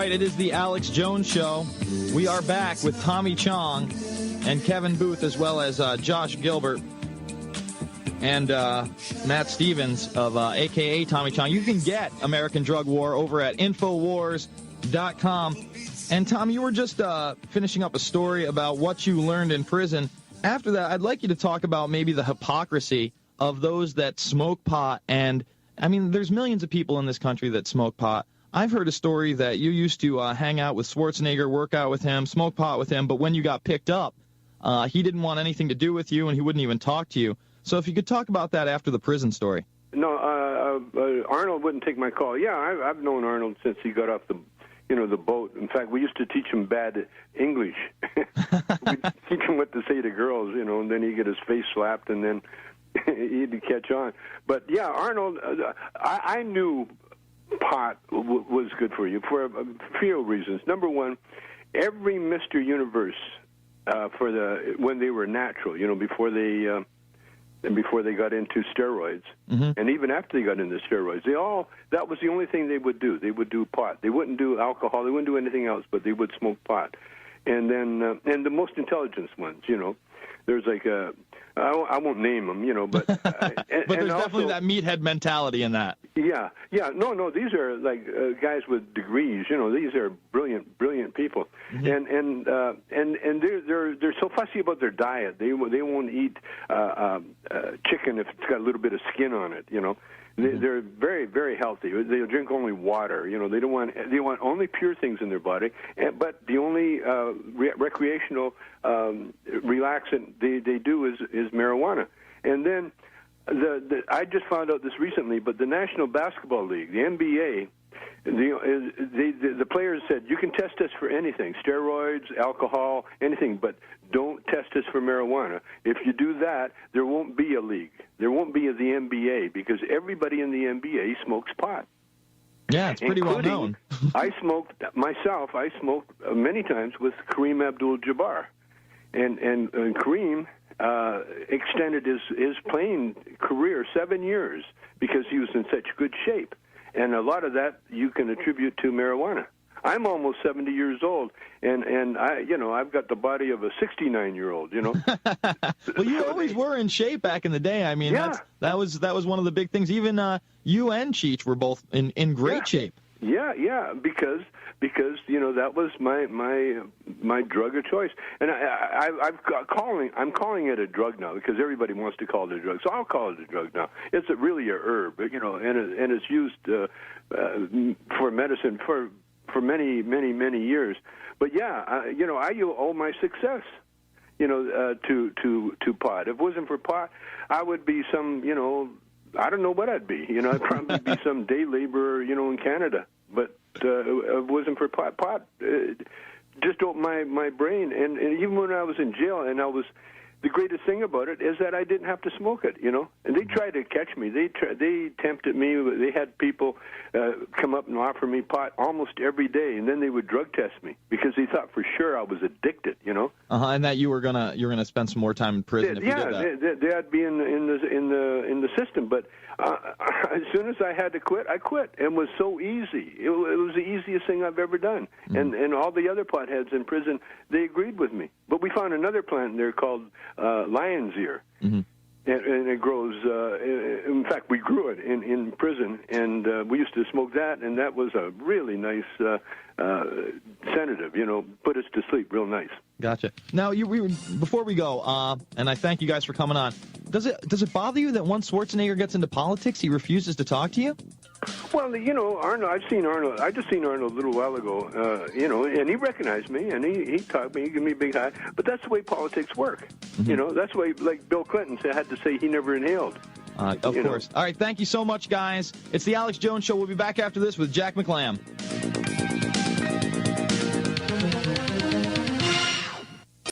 right, it is the Alex Jones Show. We are back with Tommy Chong and Kevin Booth, as well as Josh Gilbert and Matt Stevens of a.k.a. Tommy Chong. You can get American Drug War over at Infowars.com. And, Tom, you were just finishing up a story about what you learned in prison. After that, I'd like you to talk about maybe the hypocrisy of those that smoke pot. And, I mean, there's millions of people in this country that smoke pot. I've heard a story that you used to hang out with Schwarzenegger, work out with him, smoke pot with him, but when you got picked up, he didn't want anything to do with you, and he wouldn't even talk to you. So if you could talk about that after the prison story. No, Arnold wouldn't take my call. Yeah, I've known Arnold since he got off the boat. In fact, we used to teach him bad English. We'd teach him what to say to girls, and then he'd get his face slapped, and then he'd catch on. But, yeah, Arnold, I knew pot was good for you for a few reasons. Number one, every Mr. Universe when they were natural, before they got into steroids, and even after they got into steroids, that was the only thing they would do. They would do pot. They wouldn't do alcohol. They wouldn't do anything else, but they would smoke pot. And then and the most intelligent ones, there's like I won't name them, but but there's definitely that meathead mentality in that. Yeah. No, these are like guys with degrees. These are brilliant people, and they're so fussy about their diet. They won't eat chicken if it's got a little bit of skin on it. They're very, very healthy. They'll drink only water. They want only pure things in their body. But the only recreational relaxant they do is marijuana. And then I just found out this recently, but the National Basketball League, the NBA, the players said, you can test us for anything, steroids, alcohol, anything, but don't test us for marijuana. If you do that, there won't be a league. There won't be the NBA because everybody in the NBA smokes pot. Yeah, it's pretty well known. I smoked many times with Kareem Abdul-Jabbar. And Kareem extended his playing career 7 years because he was in such good shape. And a lot of that you can attribute to marijuana. I'm almost 70 years old, and I've got the body of a 69-year-old. Well, you always were in shape back in the day. I mean, yeah. that was one of the big things. Even you and Cheech were both in great shape. Yeah, because that was my drug of choice, and I'm calling it a drug now because everybody wants to call it a drug, so I'll call it a drug now. It's really a herb, and it's used for medicine for many years. But yeah, I owe my success, to pot. If it wasn't for pot, I would be some, I don't know what I'd be. I'd probably be some day laborer, in Canada. But if it wasn't for pot just opened my brain. And even when I was in jail, the greatest thing about it is that I didn't have to smoke it, And they tried to catch me. They tempted me. They had people come up and offer me pot almost every day, and then they would drug test me because they thought for sure I was addicted, And that you were gonna spend some more time in prison if you did that. They'd be in the system, but as soon as I had to quit, I quit. It was so easy. It was the easiest thing I've ever done. And all the other potheads in prison, they agreed with me. But we found another plant there called lion's ear. And it grows, in fact, we grew it in prison, and we used to smoke that, and that was a really nice sedative, put us to sleep real nice. Gotcha. Now, before we go, and I thank you guys for coming on, does it bother you that once Schwarzenegger gets into politics, he refuses to talk to you? Well, Arnold, I just seen Arnold a little while ago, and he recognized me, and he talked to me, he gave me a big high, but that's the way politics work. That's the way, like Bill Clinton had to say he never inhaled. Of course. All right, thank you so much, guys. It's the Alex Jones Show. We'll be back after this with Jack McLam.